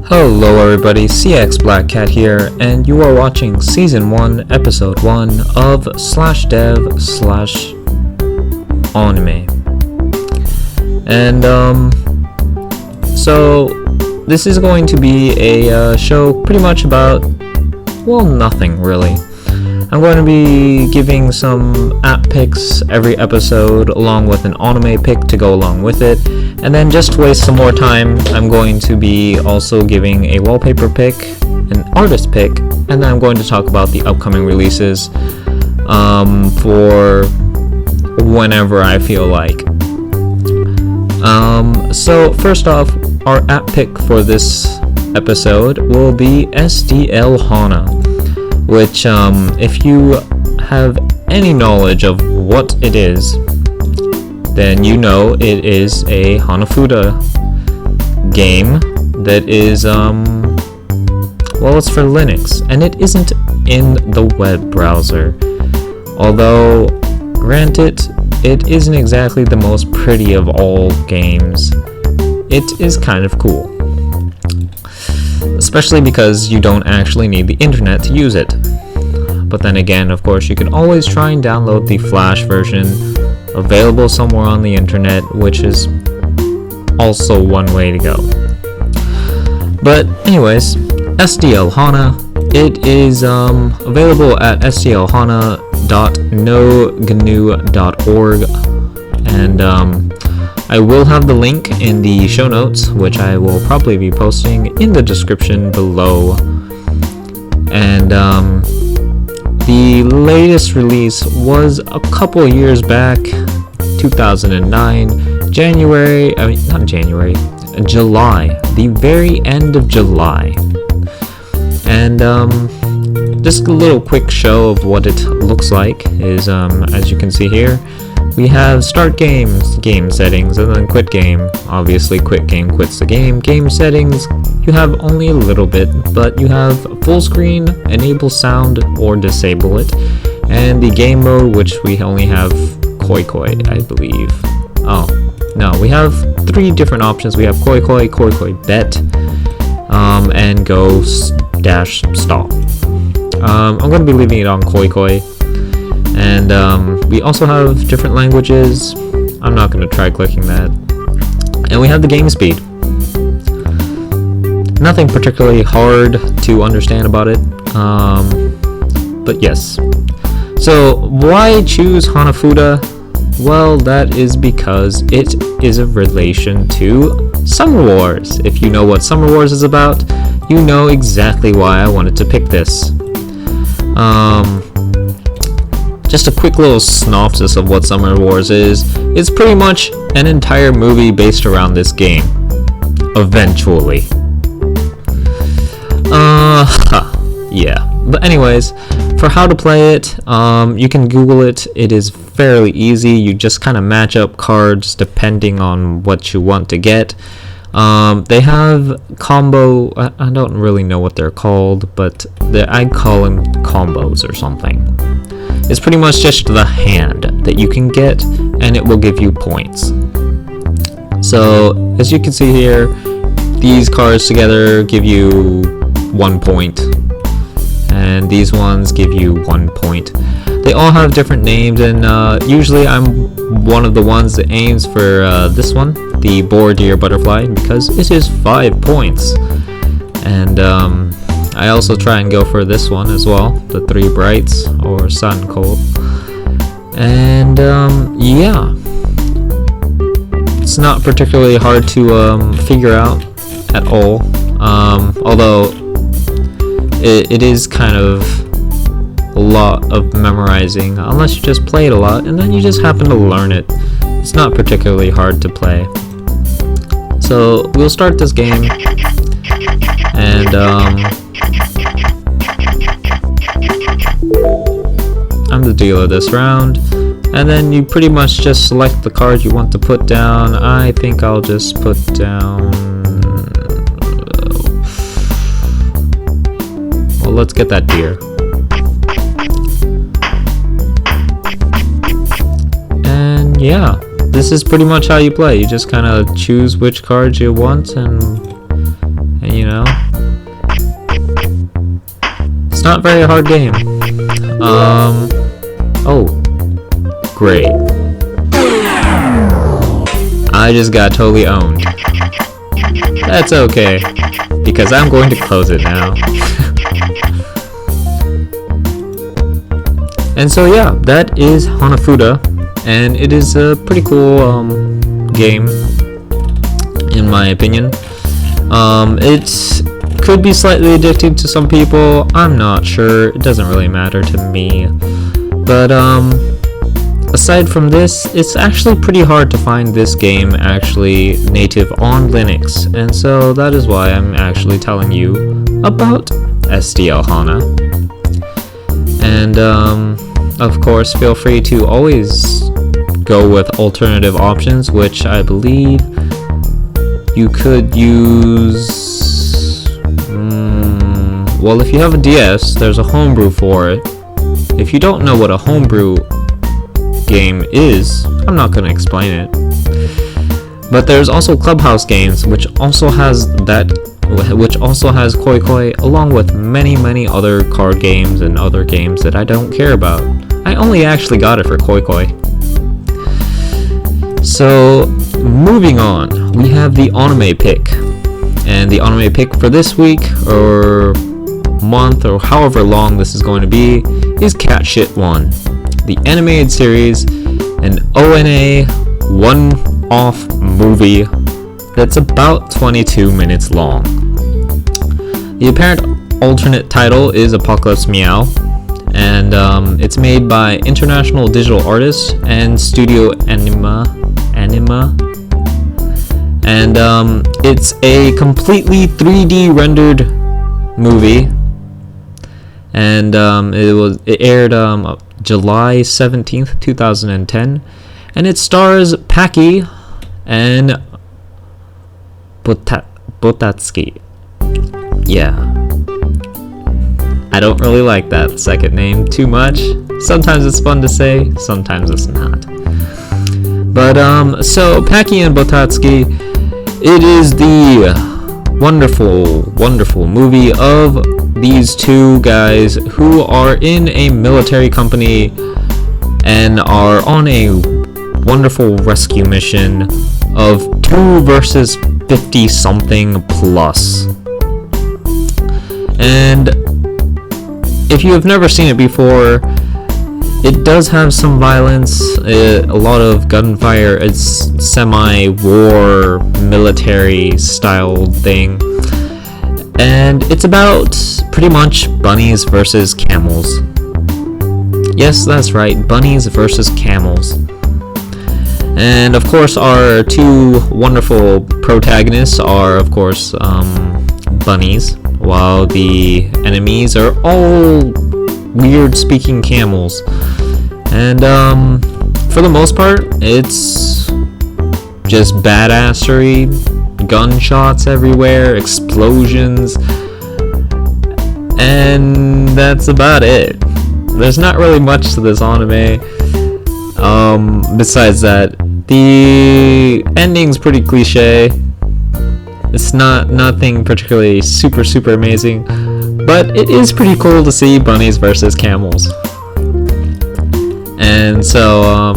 Hello everybody, CX Black Cat here, and you are watching Season 1, Episode 1 of /dev/anime. And, so, this is going to be a show pretty much about, well, nothing really. I'm going to be giving some app picks every episode, along with an anime pick to go along with it. And then just to waste some more time, I'm going to be also giving a wallpaper pick, an artist pick, and then I'm going to talk about the upcoming releases for whenever I feel like. So first off, our app pick for this episode will be SDL Hana, which if you have any knowledge of what it is, then you know it is a Hanafuda game that is, well, it's for Linux, and it isn't in the web browser. Although, granted, it isn't exactly the most pretty of all games. It is kind of cool. Especially because you don't actually need the internet to use it. But then again, of course, you can always try and download the Flash version available somewhere on the internet, which is also one way to go. But anyways, SDL Hana, it is available at sdlhana.nognu.org, and I will have the link in the show notes, which I will probably be posting in the description below. And the latest release was a couple years back, 2009, July, the very end of July. And just a little quick show of what it looks like is, as you can see here, we have start game settings, and then quit game. Obviously, quit game quits the game. Game settings, you have only a little bit, but you have full screen, enable sound, or disable it. And the game mode, which we only have Koi Koi, I believe. Oh, no, we have three different options. We have Koi Koi, Koi Koi Bet, and Go-Stop. I'm going to be leaving it on Koi Koi. And we also have different languages. I'm not going to try clicking that. And we have the game speed. Nothing particularly hard to understand about it. But yes. So why choose Hanafuda? Well, that is because it is a relation to Summer Wars. If you know what Summer Wars is about, you know exactly why I wanted to pick this. Just a quick little synopsis of what Summer Wars is. It's pretty much an entire movie based around this game. Eventually. Yeah. But anyways, for how to play it, you can Google it. It is fairly easy. You just kind of match up cards depending on what you want to get. They have combo, I don't really know what they're called, but I call them combos or something. It's pretty much just the hand that you can get, and it will give you points. So, as you can see here, these cards together give you 1 point, and these ones give you 1 point. They all have different names, and usually I'm one of the ones that aims for this one, the Boar Deer Butterfly, because it is 5 points. And I also try and go for this one as well, the 3 Brights, or Sun Cold. And yeah, it's not particularly hard to figure out at all, although it is kind of a lot of memorizing, unless you just play it a lot and then you just happen to learn it. It's not particularly hard to play. So we'll start this game, and I'm the dealer this round, and then you pretty much just select the card you want to put down. I think I'll just put down, well, let's get that deer. And yeah, this is pretty much how you play. You just kind of choose which cards you want, and And you know, it's not a very hard game. Oh, great. I just got totally owned. That's okay, because I'm going to close it now. And so yeah, that is Hanafuda, and it is a pretty cool game, in my opinion. It could be slightly addicting to some people. I'm not sure. It doesn't really matter to me. But aside from this, it's actually pretty hard to find this game actually native on Linux, and so that is why I'm actually telling you about SDL HANA. And of course, feel free to always go with alternative options, which I believe you could use. Well, if you have a DS, there's a homebrew for it. If you don't know what a homebrew game is, I'm not going to explain it. But there's also Clubhouse Games, which also has Koi Koi, along with many other card games and other games that I don't care about. I only actually got it for Koi Koi. So, moving on, we have the Anime Pick. And the Anime Pick for this week, or month, or however long this is going to be, is Cat Shit 1. The animated series, an ONA one-off movie that's about 22 minutes long. The apparent alternate title is Apocalypse Meow, and it's made by international digital artists and studio ANIMA, and it's a completely 3D rendered movie, and it aired July 17th, 2010, and it stars Packy and Botasky. Yeah. I don't really like that second name too much. Sometimes it's fun to say, sometimes it's not. But, so Packy and Botasky, it is the wonderful movie of these two guys who are in a military company and are on a wonderful rescue mission of 2 versus 50 something plus. And if you have never seen it before, it does have some violence, a lot of gunfire. It's semi-war military style thing. And it's about pretty much bunnies versus camels. Yes, that's right, bunnies versus camels. And of course, our two wonderful protagonists are, of course, bunnies, while the enemies are all weird speaking camels. And for the most part, it's just badassery, gunshots everywhere, explosions, and that's about it. There's not really much to this anime. Besides that, the ending's pretty cliche. It's nothing particularly super amazing, but it is pretty cool to see bunnies versus camels. And so,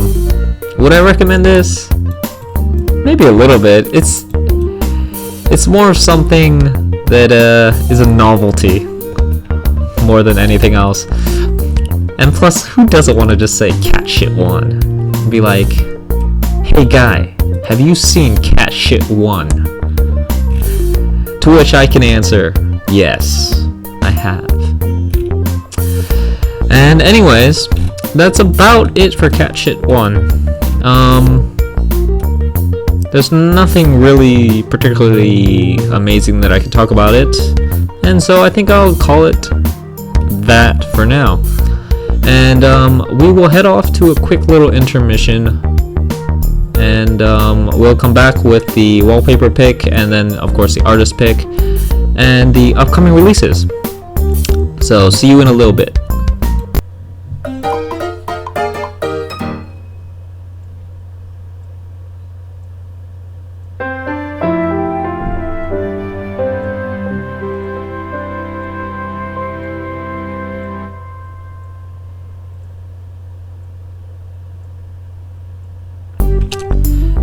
would I recommend this? Maybe a little bit. It's more of something that is a novelty more than anything else. And plus, who doesn't want to just say Cat Shit 1? Be like, hey guy, have you seen Cat Shit 1? To which I can answer, yes, I have. And anyways, that's about it for Cat Shit 1. There's nothing really particularly amazing that I can talk about it, and so I think I'll call it that for now. And we will head off to a quick little intermission, and we'll come back with the wallpaper pick, and then of course the artist pick, and the upcoming releases. So see you in a little bit.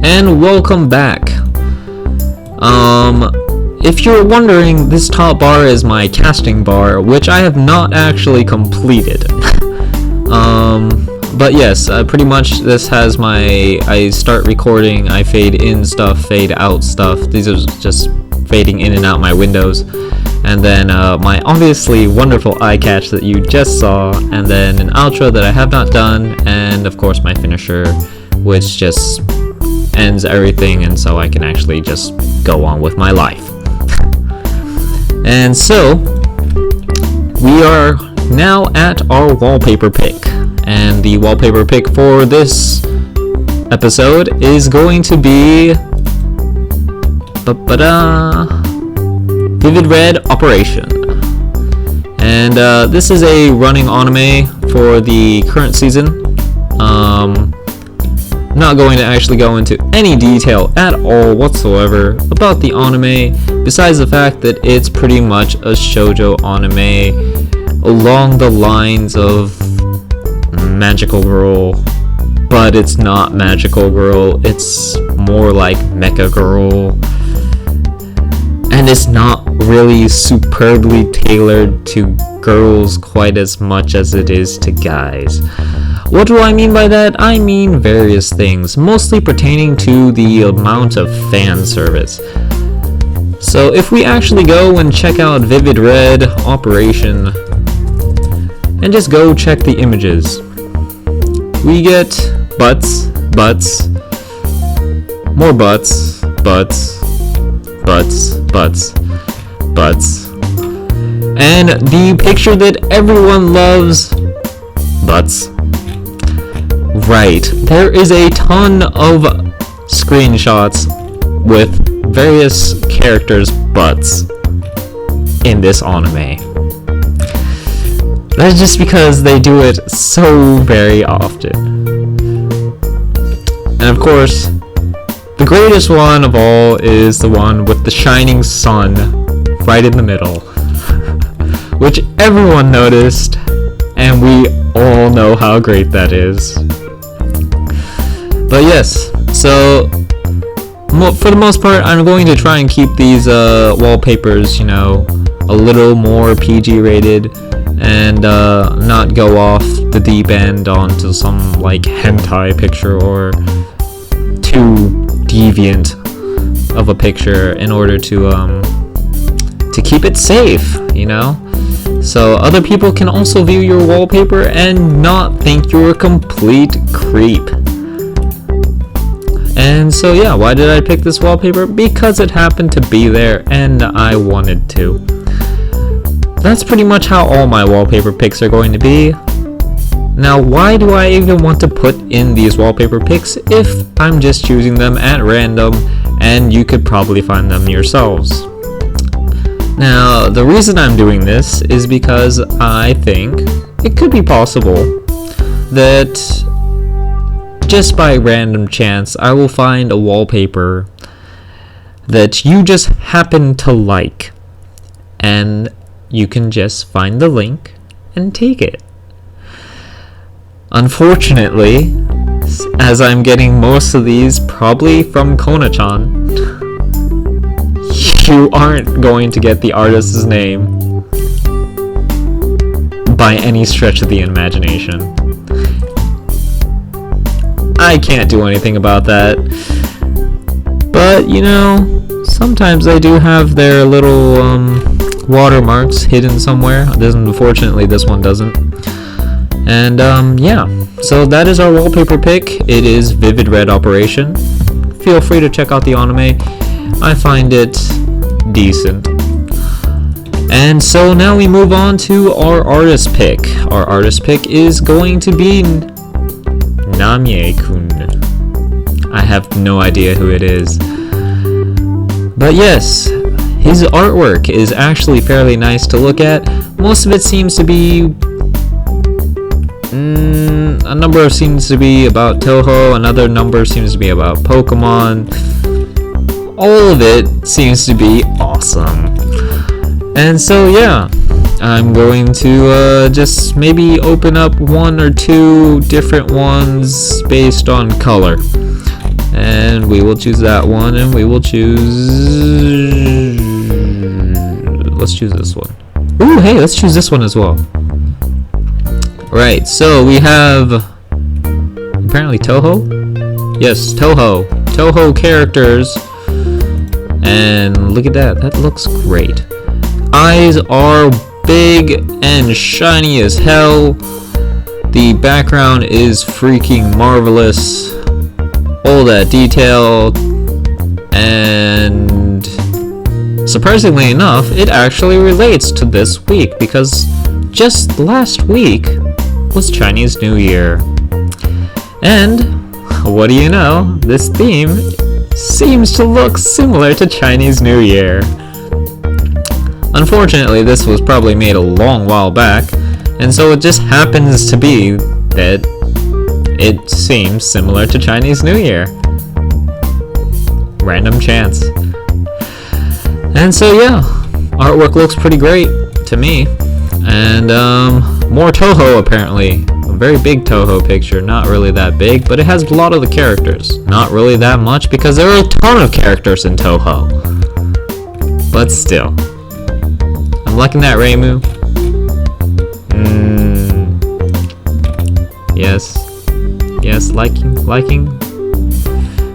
and welcome back. If you're wondering, this top bar is my casting bar, which I have not actually completed. But yes, pretty much this has I start recording, I fade in stuff, fade out stuff. These are just fading in and out my windows. And then my obviously wonderful eye catch that you just saw, and then an outro that I have not done, and of course my finisher, which just ends everything, and so I can actually just go on with my life. And so we are now at our wallpaper pick, and the wallpaper pick for this episode is going to be Vivid Red Operation. And this is a running anime for the current season. Not going to actually go into any detail at all whatsoever about the anime, besides the fact that it's pretty much a shoujo anime along the lines of Magical Girl, but it's not Magical Girl, it's more like Mecha Girl, and it's not really superbly tailored to girls quite as much as it is to guys. What do I mean by that? I mean various things, mostly pertaining to the amount of fan service. So if we actually go and check out Vivid Red Operation, and just go check the images, we get butts, more butts, and the picture that everyone loves, butts. Right, there is a ton of screenshots with various characters' butts in this anime. That's just because they do it so very often. And of course, the greatest one of all is the one with the shining sun right in the middle, which everyone noticed, and we all know how great that is. But yes, so for the most part, I'm going to try and keep these wallpapers, a little more PG rated, and not go off the deep end onto some like hentai picture or too deviant of a picture, in order to keep it safe, so other people can also view your wallpaper and not think you're a complete creep. And so yeah, why did I pick this wallpaper? Because it happened to be there and I wanted to. That's pretty much how all my wallpaper picks are going to be. Now, why do I even want to put in these wallpaper picks if I'm just choosing them at random and you could probably find them yourselves? Now, the reason I'm doing this is because I think it could be possible that just by random chance I will find a wallpaper that you just happen to like, and you can just find the link and take it. Unfortunately, as I'm getting most of these probably from Kona-chan, you aren't going to get the artist's name by any stretch of the imagination. I can't do anything about that. But, sometimes they do have their little watermarks hidden somewhere. Unfortunately, this one doesn't. And yeah, so that is our wallpaper pick. It is Vivid Red Operation. Feel free to check out the anime. I find it decent. And so now we move on to our artist pick. Our artist pick is going to be Namie-kun. I have no idea who it is. But yes, his artwork is actually fairly nice to look at. Most of it seems to be a number seems to be about Toho, another number seems to be about Pokemon. All of it seems to be awesome. And so yeah, I'm going to just maybe open up one or two different ones based on color. And we will choose that one, and we will choose... Let's choose this one. Ooh, hey, let's choose this one as well. Right, so we have... apparently Toho? Yes, Toho. Toho characters. And look at that. That looks great. Eyes are big and shiny as hell. The background is freaking marvelous. All that detail. And surprisingly enough, it actually relates to this week because just last week was Chinese New Year. And what do you know? This theme seems to look similar to Chinese New Year. Unfortunately, this was probably made a long while back, and so it just happens to be that it seems similar to Chinese New Year. Random chance. And so yeah, artwork looks pretty great to me. And more Toho apparently. A very big Toho picture, not really that big, but it has a lot of the characters. Not really that much because there are a ton of characters in Toho. But still. I'm liking that Reimu. Yes. Yes, liking.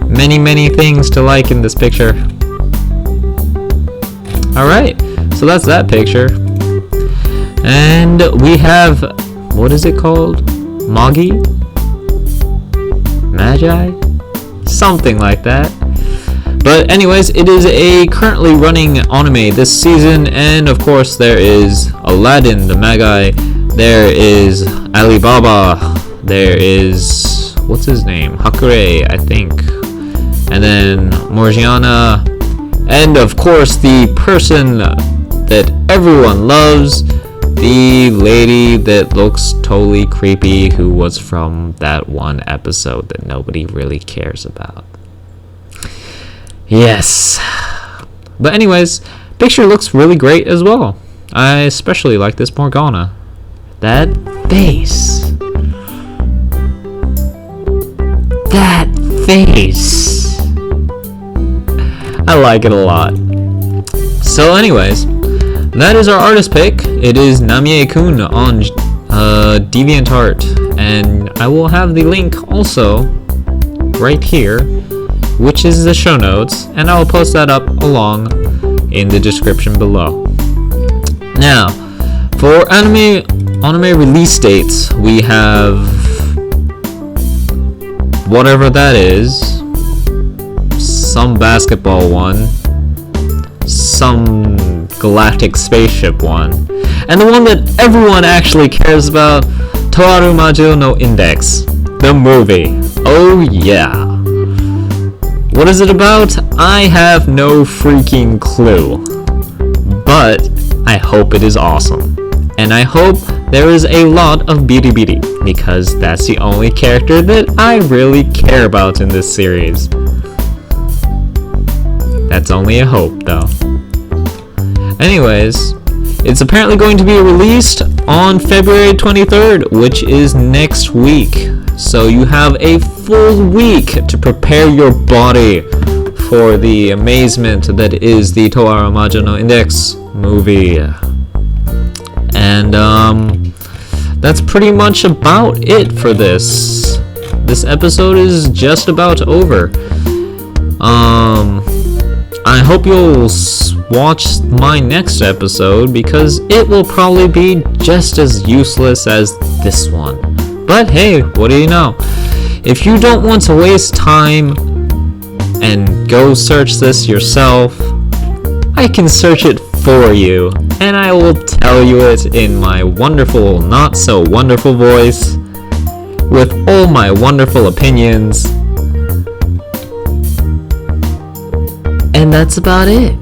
Many things to like in this picture. Alright, so that's that picture. And we have, what is it called? Magi? Something like that. But anyways, it is a currently running anime this season, and of course there is Aladdin the Magi, there is Alibaba, there is, what's his name? Hakure, I think. And then Morgiana, and of course the person that everyone loves, the lady that looks totally creepy who was from that one episode that nobody really cares about. Yes. But anyways, picture looks really great as well. I especially like this Morgana. That face. That face. I like it a lot. So anyways, that is our artist pick. It is Namie-kun on DeviantArt, and I will have the link also right here, which is the show notes, and I will post that up along in the description below. Now, for anime release dates, we have whatever that is, some basketball one, some galactic spaceship one, and the one that everyone actually cares about, Toaru Majo no Index, the movie. Oh yeah. What is it about? I have no freaking clue, but I hope it is awesome, and I hope there is a lot of Biribiri, because that's the only character that I really care about in this series. That's only a hope, though. Anyways, it's apparently going to be released on February 23rd, which is next week. So you have a full week to prepare your body for the amazement that is the Toaru Majo no Index movie. And that's pretty much about it for this. This episode is just about over. I hope you'll watch my next episode because it will probably be just as useless as this one. But hey, what do you know? If you don't want to waste time and go search this yourself, I can search it for you, and I will tell you it in my wonderful, not so wonderful voice, with all my wonderful opinions. And that's about it.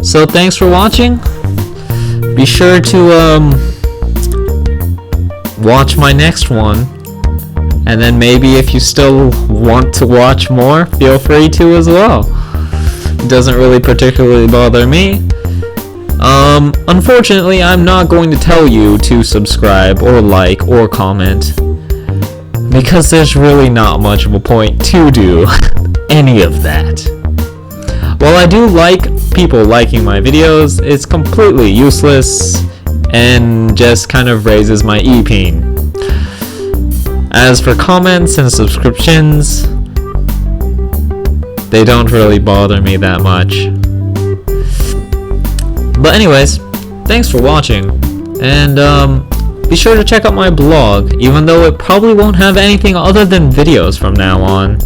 So thanks for watching. Be sure to watch my next one, and then maybe if you still want to watch more, feel free to as well. It doesn't really particularly bother me. Unfortunately, I'm not going to tell you to subscribe or like or comment, because there's really not much of a point to do any of that. While I do like people liking my videos, it's completely useless and just kind of raises my e-ping. As for comments and subscriptions, they don't really bother me that much. But anyways, thanks for watching, and be sure to check out my blog, even though it probably won't have anything other than videos from now on.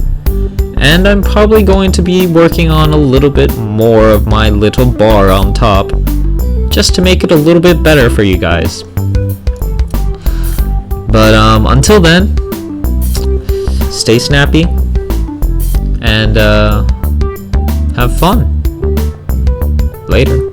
And I'm probably going to be working on a little bit more of my little bar on top, just to make it a little bit better for you guys. But until then, stay snappy and have fun. Later.